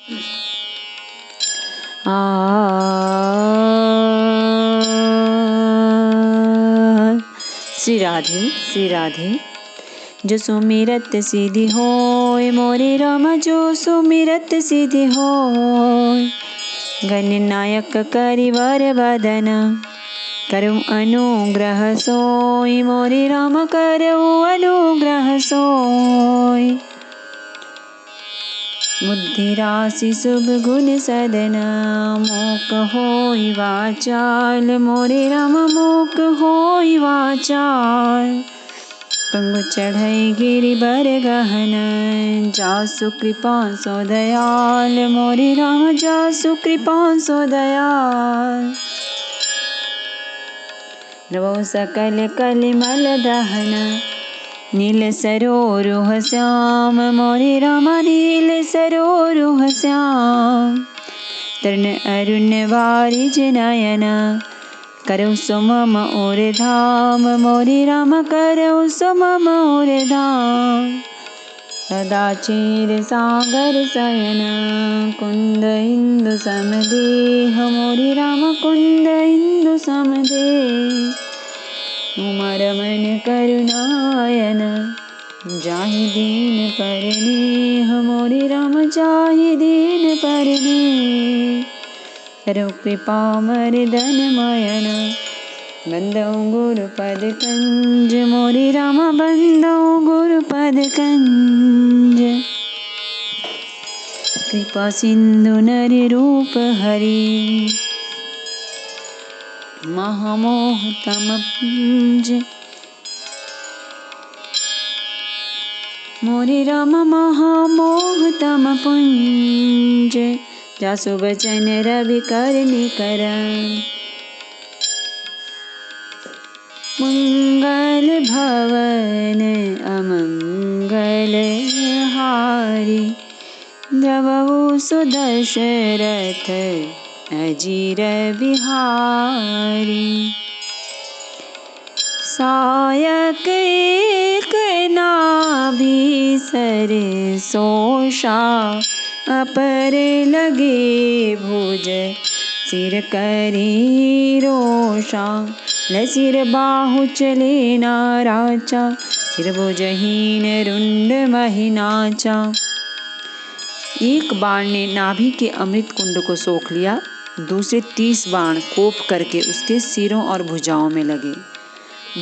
श्री राधे श्री राधे। जो सुमिरत सिद्धि होय मोरे राम, जो सुमिरत सिद्धि होय। गणनायक करिवर बदन, करु अनुग्रह सोय मोरे राम, करु अनुग्रह सोय। बुद्धि राशि शुभ गुण सदना, मोक होय वाचाल मोरे राम, मोक होय वाचाल। पंगु चढ़ई गिरि बर गहन, जासु कृपा सो दयाल मोरे राम, जासु कृपा सो दयाल। द्रवौ सकल कलिमल दहन, नील सरोरुह श्याम मोरे राम, नील सरोरुह श्याम। तरण अरुण वारिज नयन, करौ सुमम और धाम मोरे राम, करौ सुमम और धाम। सदा क्षीर सागर शयन, कुंद इंदु समदेह मोरे राम, कुंद इंदु समदेह। उमर मन करुणायन, जाहि दीन परनेह मोरे राम, जाहि दीन परनेह। करौ कृपा मर्दन मयन, बंदौ गुरुपद कंज मोरे राम, बंदौ गुरुपद कंज। कृपा सिंधु नर रूप हरि, महामोह तम पुंज मोरे राम, महामोह तम पुंज। जासु बचन रवि कर निकरन, मंगल भवन अमंगल हारी। द्रवहु सुदशरथ अजीर बिहारी। सायक एक नाभि सर सोषा, अपर लगे भुज सिर करी रोषा। लसिर बाहु चले नाराचा, सिर भुजहीन रुंड महिनाचा। एक बाण ने नाभि के अमृत कुंड को सोख लिया, दूसरे 30 बाण कोप करके उसके सिरों और भुजाओं में लगे।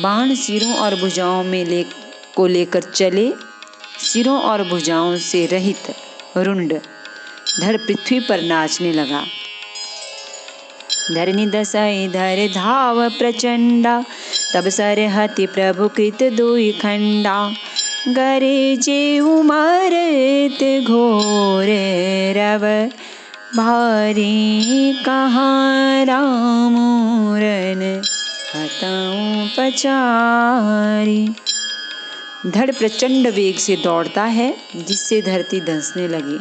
बाण सिरों और भुजाओं में लेकर चले, सिरों और भुजाओं से रहित रुंड धड़ पृथ्वी पर नाचने लगा। धरनी दसई धर धाव प्रचंडा, तब सरहति प्रभु कृत दुई खंडा। गरजे उमरत घोर रव भारी, कहाँ रामूरन हतऊ पचारी। धड़ प्रचंड वेग से दौड़ता है, जिससे धरती धंसने लगी।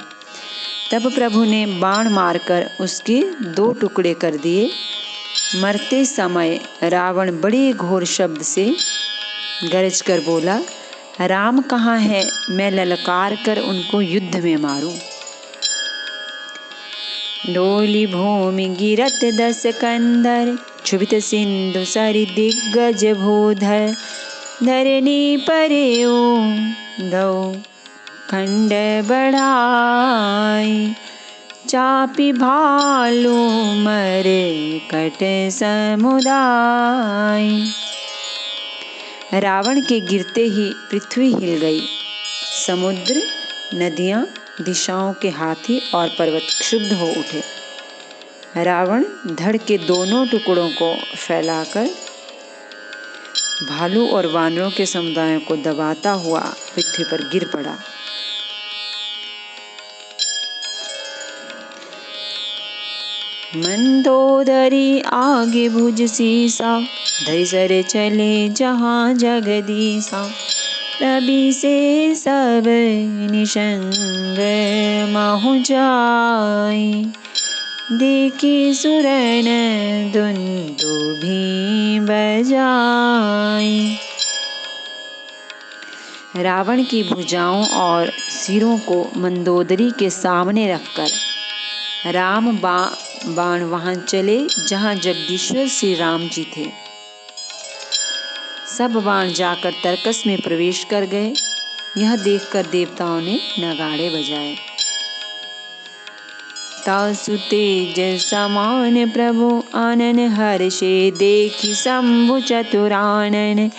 तब प्रभु ने बाण मारकर उसके 2 टुकड़े कर दिए। मरते समय रावण बड़े घोर शब्द से गरज कर बोला, राम कहाँ है, मैं ललकार कर उनको युद्ध में मारूं। डोली भूमि गिरत 10 कंधर, क्षुभित सिंधु सरि दिग्गज भूधर। धरनी परेऊ दो खंड बढ़ाई, चापी भालू मरे कट समुदाय। रावण के गिरते ही पृथ्वी हिल गई। समुद्र, नदियां, दिशाओं के हाथी और पर्वत क्षुब्ध हो उठे। रावण धड़ के दोनों टुकड़ों को फैलाकर भालू और वानरों के समुदायों को दबाता हुआ पृथ्वी पर गिर पड़ा। मंदोदरी आगे भुज सीसा, धरि सर चले जहाँ जगदीसा। रवि से सब निशंग महु जाई, देखी सुरन दुन्दुभि बजाई। रावण की भुजाओं और सिरों को मंदोदरी के सामने रखकर राम बाण वहां चले जहां जगदीश्वर श्री राम जी थे। सब बाण जाकर तर्कस में प्रवेश कर गए। यह देखकर देवताओं ने नगाड़े बजाए। तासु तेज समान प्रभु आनन हर्षे देखी शंभु चतुरानन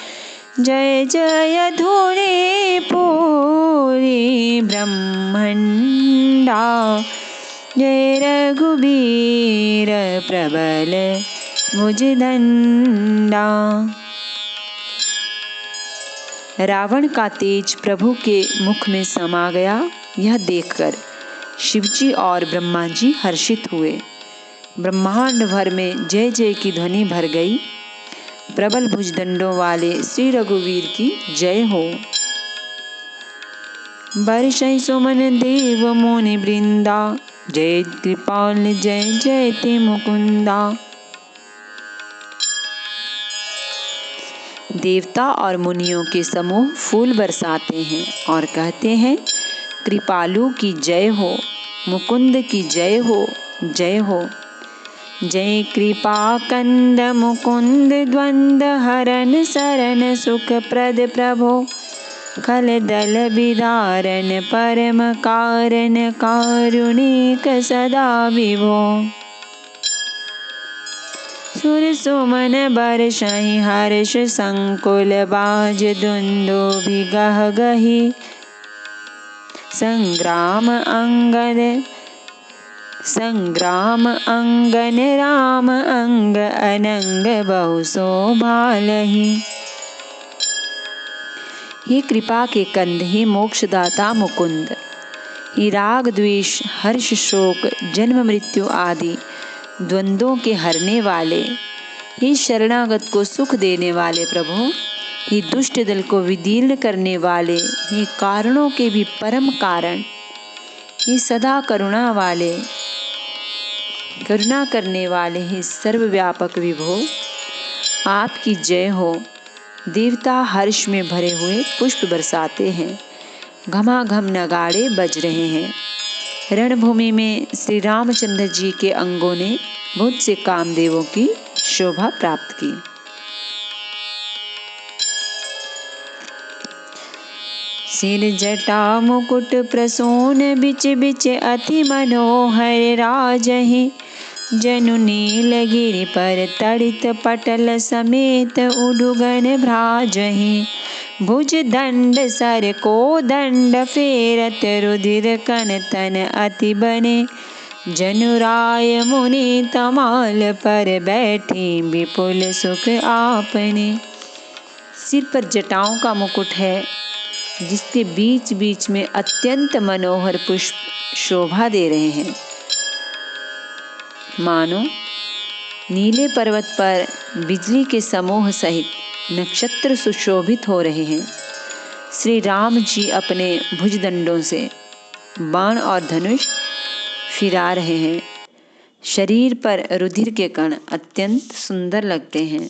जय जय धुनि पूरी ब्रह्मंडा जय रघुबीर प्रबल भुजदंडा। रावण का तेज प्रभु के मुख में समा गया। यह देखकर शिवजी और ब्रह्मा जी हर्षित हुए। ब्रह्मांड भर में जय जय की ध्वनि भर गई। प्रबल भुजदंडों वाले श्री रघुवीर की जय हो। बरसै सुमन देव मुनि वृंदा जय कृपाल जय जय ते मुकुंदा। देवता और मुनियों के समूह फूल बरसाते हैं और कहते हैं, कृपालु की जय हो, मुकुंद की जय हो, जय हो। जय कृपा कंद मुकुंद द्वंद हरन शरण सुख प्रद प्रभो खल दल विदारन परम कारण कारुणिक सदा विभो। सुर सुमन बरसहि हर्ष संकुल बाज दुंदुभि गह गही संग्राम अंगन राम अंग अनंग बहु शोभालहि। हे कृपा के कंद, हे मोक्षदाता मुकुंद, हे राग द्वेष हर्ष शोक जन्म मृत्यु आदि द्वंद्वों के हरने वाले, हे शरणागत को सुख देने वाले प्रभु, हे दुष्ट दल को विदीर्ण करने वाले, हे कारणों के भी परम कारण, हे सदा करुणा वाले, करुणा करने वाले, हे सर्वव्यापक विभो, आपकी जय हो। देवता हर्ष में भरे हुए पुष्प बरसाते हैं। घमाघम नगाड़े बज रहे हैं। रणभूमि में श्री रामचंद्र जी के अंगों ने बहुत से कामदेवों की शोभा प्राप्त की। सिर जटा मुकुट प्रसून बिच बिच अति मनोहर राजहि जनु नीलगिरि पर तड़ित पटल समेत उडुगन भ्राजहि भुज दंड सर को दंड फेरत रुधिर कन तन अति बने जनुराय मुनि तमाल पर बैठी विपुल सुख आपने। सिर पर जटाओं का मुकुट है जिसके बीच बीच में अत्यंत मनोहर पुष्प शोभा दे रहे हैं। मानो नीले पर्वत पर बिजली के समूह सहित नक्षत्र सुशोभित हो रहे हैं। श्री राम जी अपने भुजदंडों से बाण और धनुष फिरा रहे हैं। शरीर पर रुधिर के कण अत्यंत सुंदर लगते हैं।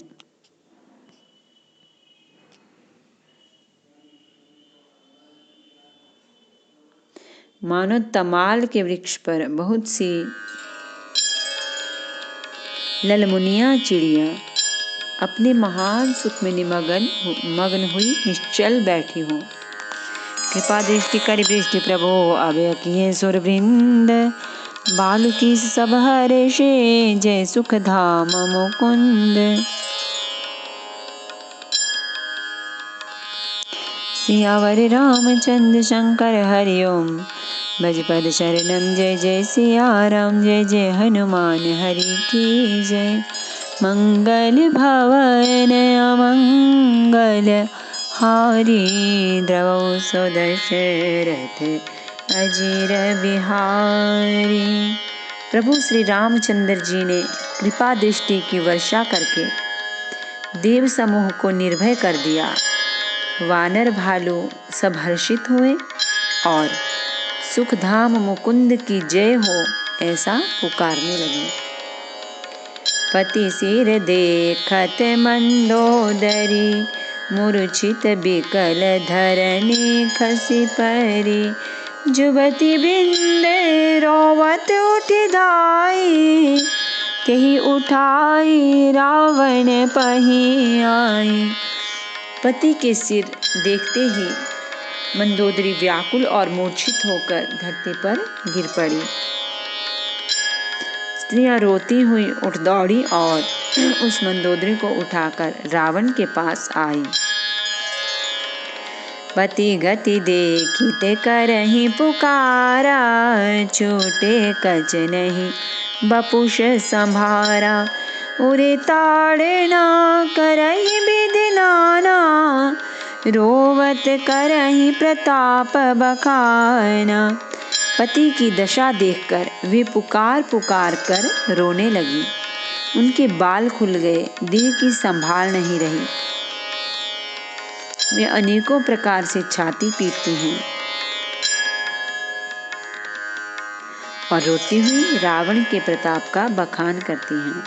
मानो तमाल के वृक्ष पर बहुत सी ललमुनिया चिड़िया अपने महान सुख में मग्न हुई निश्चल बैठी हो। कृपा दृष्टि कर दृष्टि प्रभो अभय किए सुरवृंद बालकी सब हर्षे जय सुख धाम मुकुंद। सियावर रामचंद्र शंकर हरिओम भजपद शरणम जय जय सिया राम जय जय हनुमान हरि की जय। मंगल भवन अमंगल हारी द्रवौ सुदशरथ अजीर बिहारी। प्रभु श्री रामचंद्र जी ने कृपा दृष्टि की वर्षा करके देव समूह को निर्भय कर दिया। वानर भालू सब हर्षित हुए और सुखधाम मुकुंद की जय हो ऐसा पुकारने लगे। पति सिर देखत मंदोदरी मूर्छित बिकल धरनी खसी परी। जुबती बिंद रोवत उठी धाई, केही उठाई रावण पही आई। पति के सिर देखते ही मंदोदरी व्याकुल और मूर्छित होकर धरती पर गिर पड़ी। स्त्रियां रोती हुई उठ दौड़ी और उस मंदोदरी को उठाकर रावण के पास आई। पति गति देखिते करहि पुकारा, छूटे कछ नहीं बपुष संभारा। उरे ताड़ना करहि विधि नाना, रोवत करहि प्रताप बखाना। पति की दशा देखकर वे पुकार पुकार कर रोने लगी। उनके बाल खुल गए, देह की संभाल नहीं रही। वे अनेकों प्रकार से छाती पीटती हैं और रोती हुई रावण के प्रताप का बखान करती हैं।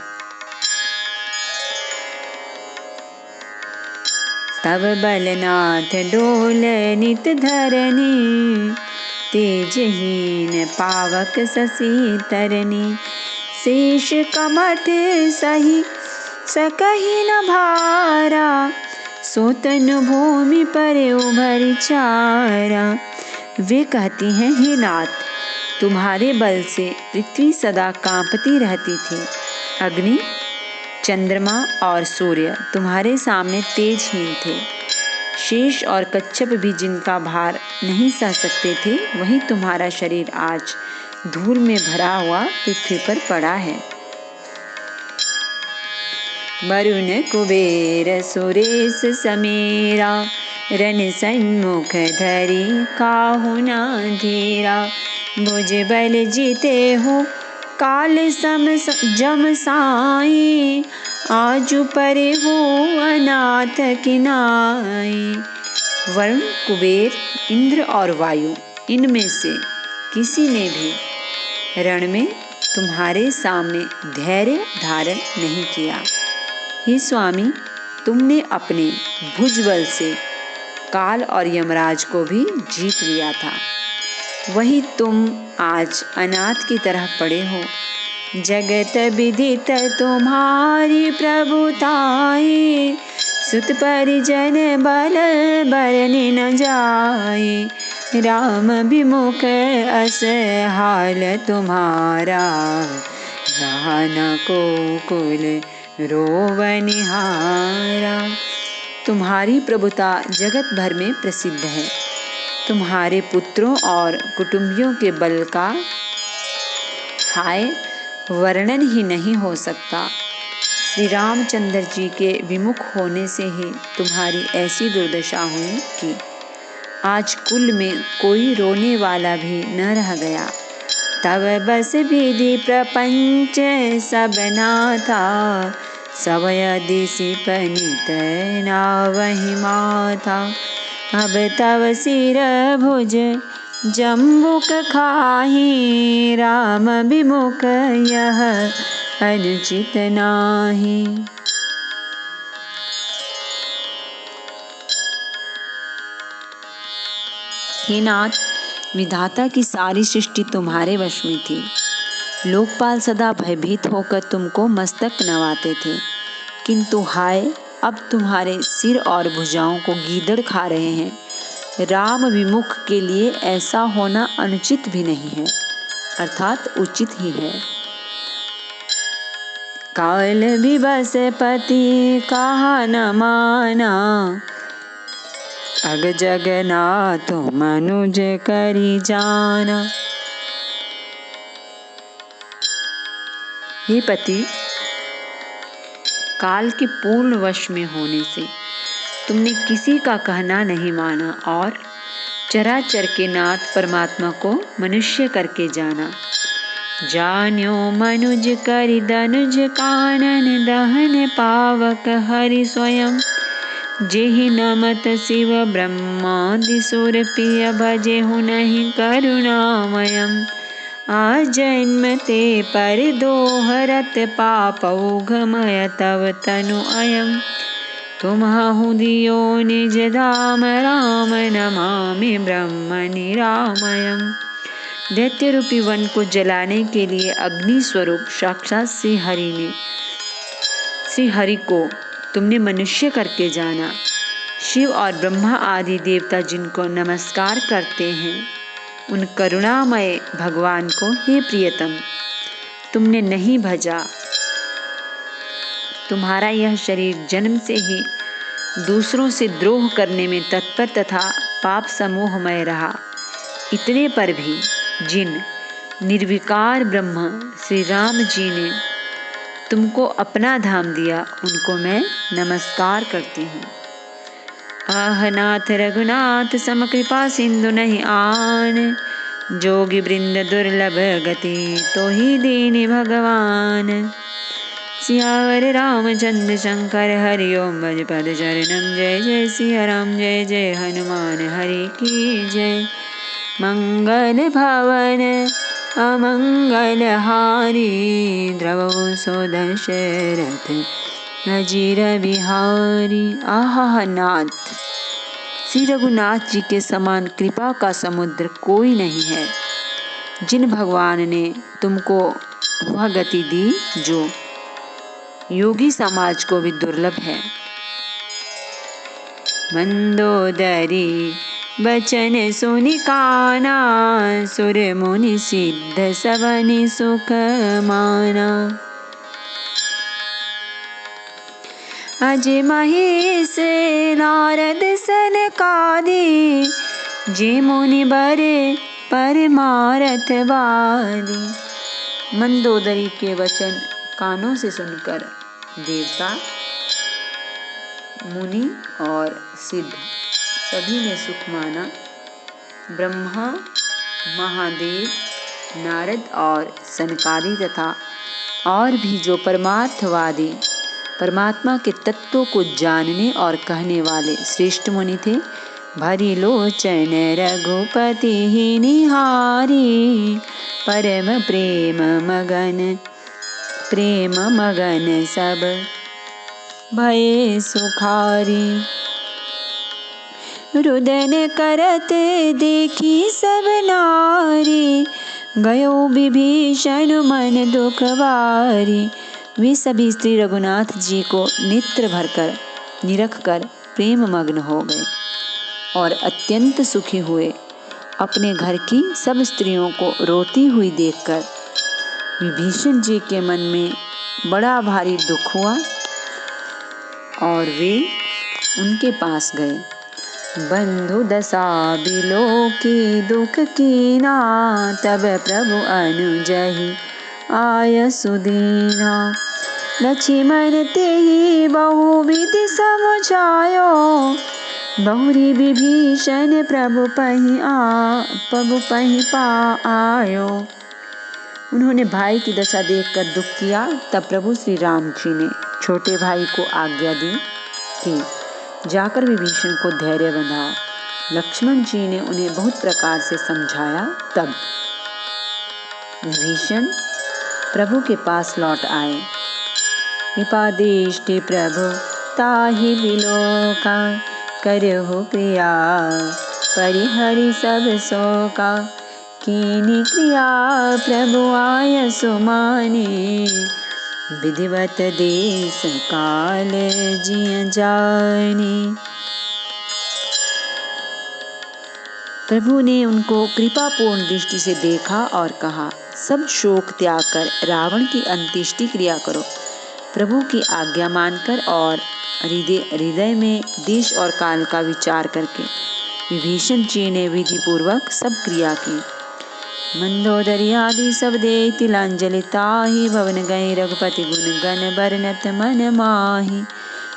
तब बलनाथ डोल नित धरनी, तेजहीन पावक शशि तरनी। शेष कमठ सही सकहि न भारा, सोतन भूमि पर उभर चारा। वे कहती हैं, हे नाथ, तुम्हारे बल से पृथ्वी सदा कांपती रहती थी। अग्नि, चंद्रमा और सूर्य तुम्हारे सामने तेजहीन थे। शेष और कच्छप भी जिनका भार नहीं सह सकते थे, वही तुम्हारा शरीर आज धूल में भरा हुआ पृथ्वी पर पड़ा है। वरुण कुबेर सुरेश समीरा, रण सन्मुख धरी काहू न धीरा। भुज बल जीते हो काल सम जम साई, आजु परे हो अनाथ किनाई। वरुण, कुबेर, इंद्र और वायु, इनमें से किसी ने भी रण में तुम्हारे सामने धैर्य धारण नहीं किया। हे स्वामी, तुमने अपने भुजबल से काल और यमराज को भी जीत लिया था, वही तुम आज अनाथ की तरह पड़े हो। जगत विदित तुम्हारी प्रभुताई, सुत परिजन बल बरनि न जाए। राम विमुख अस हाल तुम्हारा, रहा न को कुल रोवनिहारा। तुम्हारी प्रभुता जगत भर में प्रसिद्ध है। तुम्हारे पुत्रों और कुटुंबियों के बल का हाय वर्णन ही नहीं हो सकता। श्री रामचंद्र जी के विमुख होने से ही तुम्हारी ऐसी दुर्दशा हुई कि आज कुल में कोई रोने वाला भी न रह गया। तब बस विधि प्रपंच सब नाथा, सब यदि सिपनित नावहि माथा। अब तव सिर भुज जम्बुक खाही, राम विमुख यह अनुचित नाही। हे नाथ, विधाता की सारी सृष्टि तुम्हारे वश में थी। लोकपाल सदा भयभीत होकर तुमको मस्तक नवाते थे, किंतु हाय, अब तुम्हारे सिर और भुजाओं को गीदड़ खा रहे हैं। राम विमुख के लिए ऐसा होना अनुचित भी नहीं है, अर्थात उचित ही है। काल विवश पति कहा न माना, अग जगन्नाथ मनुज करी जाना। हे पति, काल के पूर्ण वश में होने से तुमने किसी का कहना नहीं माना और चराचर के नाथ परमात्मा को मनुष्य करके जाना। जान्यो मनुज करि दनुज कानन, दहन पावक हरि स्वयं। जेहि नमत शिव ब्रह्मादि सुर पिय, भजेहु नहीं करुणामयम्। आ जन्म ते पर दोहरत पापौघमय, तव तनु अयम्। तुम्हु दियो निज धाम राम नमामि ब्रह्म निरामयम्। दैत्य रूपी वन को जलाने के लिए अग्नि स्वरूप साक्षात श्री हरि को तुमने मनुष्य करके जाना। शिव और ब्रह्मा आदि देवता जिनको नमस्कार करते हैं उन करुणामय भगवान को हे प्रियतम तुमने नहीं भजा। तुम्हारा यह शरीर जन्म से ही दूसरों से द्रोह करने में तत्पर तथा पाप समूहमय रहा। इतने पर भी जिन निर्विकार ब्रह्म श्री राम जी ने तुमको अपना धाम दिया उनको मैं नमस्कार करती हूँ। आह नाथ रघुनाथ समकृपा सिंधु नहीं आन, जोगी वृंद दुर्लभ गति तो ही दीनि भगवान। सियावर रामचंद्र शंकर हरि ओम भज पद चरणम। जय जय सिया राम जय जय हनुमान हरि की जय। मंगल भवन अमंगल हारी, द्रवो सो दशरथ अजीर बिहारी। आहा नाथ, श्री रघुनाथ जी के समान कृपा का समुद्र कोई नहीं है। जिन भगवान ने तुमको वह गति दी जो योगी समाज को भी दुर्लभ है। मंदोदरी बचन सुनि काना, सुर मुनि सिद्ध सबनि सुख माना। अज महेश नारद सनकादि, जे मुनि बरे परमारथ वादी। मंदोदरी के वचन कानों से सुनकर देवता मुनि और सिद्ध सभी ने सुख माना। ब्रह्मा महादेव नारद और सनकादि तथा और भी जो परमार्थवादी परमात्मा के तत्वों को जानने और कहने वाले श्रेष्ठ मुनि थे, भरी लोचन रघुपति ही निहारी, परम प्रेम मगन सब भये सुखारी। रुदन करत देखी सब नारी, गयो विभीषण मन दुखवारी। वे सभी श्री रघुनाथ जी को नेत्र भरकर निरख कर प्रेम मग्न हो गए और अत्यंत सुखी हुए। अपने घर की सब स्त्रियों को रोती हुई देखकर विभीषण जी के मन में बड़ा भारी दुख हुआ और वे उनके पास गए। बंधु दशा बिलोकी दुख कीना, तब प्रभु अनुजहि आय सुदीना। लक्ष्मण तेहि बहुविधि समझायो, बहुरी विभीषण प्रभु पहि पायो। उन्होंने भाई की दशा देखकर दुख किया। तब प्रभु श्री राम जी ने छोटे भाई को आज्ञा दी कि जाकर विभीषण को धैर्य बंधाओ। लक्ष्मण जी ने उन्हें बहुत प्रकार से समझाया। तब विभीषण प्रभु के पास लौट आए। कृपादृष्टि प्रभु ताहि बिलोका, करहु प्रिया परिहरि सब शोका। कीनी क्रिया प्रभु आय सुमानी, विधिवत देश काल जिय जानी। प्रभु ने उनको कृपापूर्ण दृष्टि से देखा और कहा, सब शोक त्याग कर रावण की अंत्येष्टि क्रिया करो। प्रभु की आज्ञा मानकर और हृदय में देश और काल का विचार करके विभीषण जी ने विधि पूर्वक सब क्रिया की। मंदोदरी आदि सब दे तिलांजलि ताहि, भवन गए रघुपति गुण गण बरनत मन माही।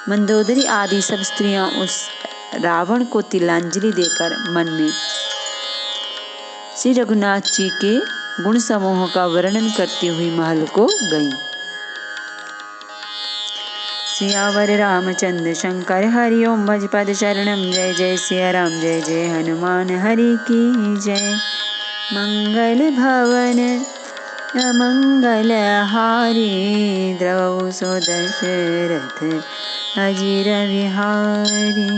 मंदोदरी आदि सब स्त्रियां उस रावण को तिलांजलि देकर मन में श्री रघुनाथ जी के गुण समूह का वर्णन करती हुई महल को गईं। सियावर रामचंद्र शंकर हरि ओम भज पद शरणम। जय जय सिया राम जय जय हनुमान हरि की जय। मंगल भवन अमंगल हारी, द्रवौ सो दशरथ अजिर विहारी।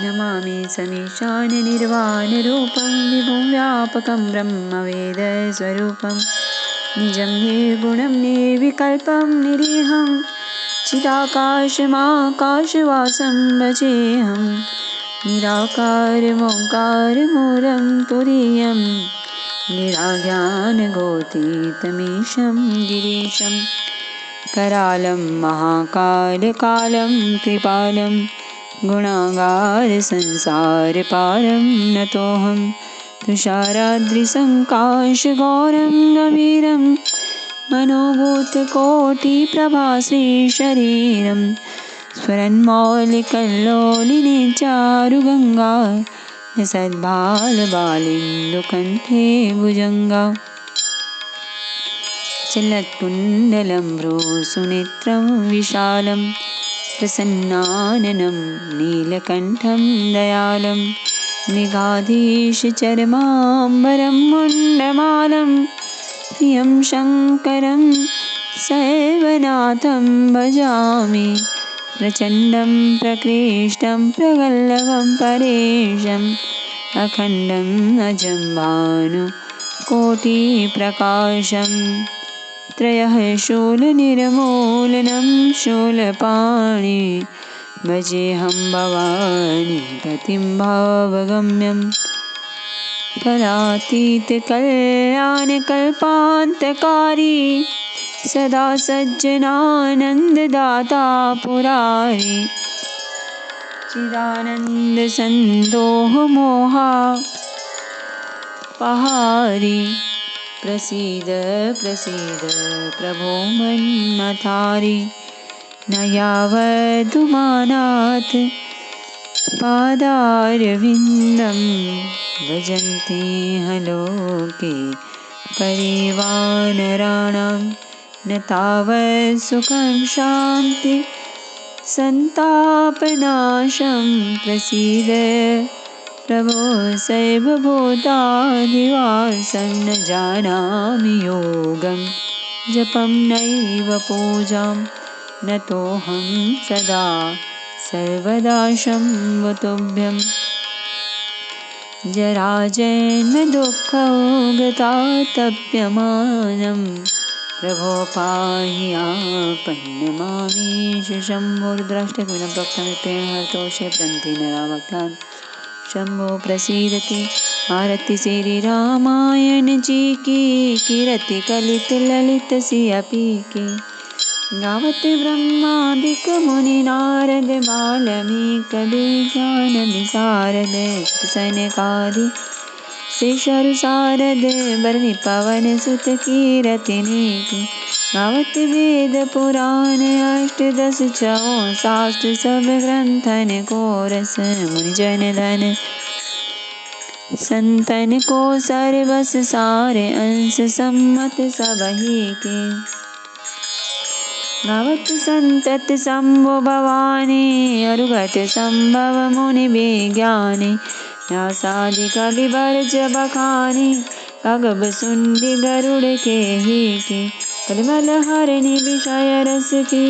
नमामि समीशान निर्वाण रूपं विभुं व्यापकं ब्रह्मवेदस्वरूपं निजं निर्गुणं निर्विकल्पं निरीहं चिदाकाशमाकाशवासं भजेऽहं निराकारमोङ्कारमूलं तुरीयं गिराज्ञानगोतीतमीशं गिरीशं करालं महाकालकालं कृपालं गुणागार संसारपारं नतोऽहं तुषाराद्रिसङ्काशगौरं गभीरं मनोभूतकोटिप्रभाश्रीशरीरं स्फुरन्मौलिकल्लोलिनी चारुगङ्गा सद्बालबालेन्दुकण्ठे भुजङ्गा चलत्कुण्डलं भ्रूसुनेत्रं विशालं प्रसन्नाननं नीलकण्ठं दयालं मृगाधीशचर्माम्बरं मुण्डमालं प्रियं शङ्करं सर्वनाथं भजामि प्रचण्डं प्रकृष्टं प्रगल्भं परेशम् अखण्डम् अजं भानुकोटिप्रकाशं त्रयः शूलनिर्मूलनं शूलपाणि भजेऽहं भवानी गतिं भावगम्यं फलातीतकल्याणकल्पान्तकारी सदा सज्जनानन्ददाता पुरारी चिदानन्दसन्दोहमोहापहारी प्रसीद प्रसीद प्रभो मन्मथारी न यावदुमानाथ पादारविन्दं भजन्ते लोके परिवानराणां न तावत् सुखं शान्ति संतापनाशं प्रसीद प्रभो सर्वभूताधिवासं न जानामि योगं जपं नैव पूजां नतोऽहं सदा सर्वदा शम्भो तुभ्यं जराजन्मदुःखौगतातप्यमानं प्रभो पाहि आपन्नमामीश शम्भो रुद्राष्टकमिदं प्रोक्तमित्तेन हरतोषे प्रन्ति नराभक्तान् शम्भो प्रसीदति आरती श्री रामायण जी की कीरति कलित ललित सिया पी की गावत ब्रह्मादिक मुनि नारद बाल्मीक विज्ञान विशारद सनकादि शेषरु शारद बरनि पवन सुत कीरति नीति गावत वेद पुराण अष्टदश छौ शास्त्र सब ग्रंथन को रस मुनिजन धन संतन को सर्वस सारे अंश सम्मत सबही के गावत संतत शंभो भवानी अरुगत संभव मुनि विज्ञानी व्यासादि कवि बरज बखानी कगब सुंडी गरुड़ के ही की कलिमल हरिणी विषय रस की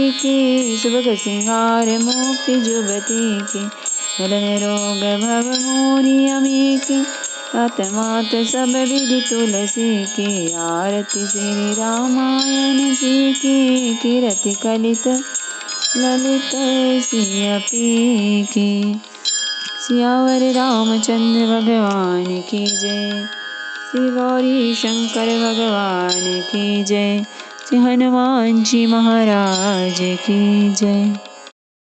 सुबह सिंगार मुक्ति जुबती की गलन रोग भव मोरी अमी की आत्मात सब विधि तुलसी की आरती श्री रामायण जी की कीरति कलित ललित सिया पी की सियावर रामचंद्र भगवान की जय श्री गौरी शंकर भगवान की जय श्री हनुमान जी महाराज की जय।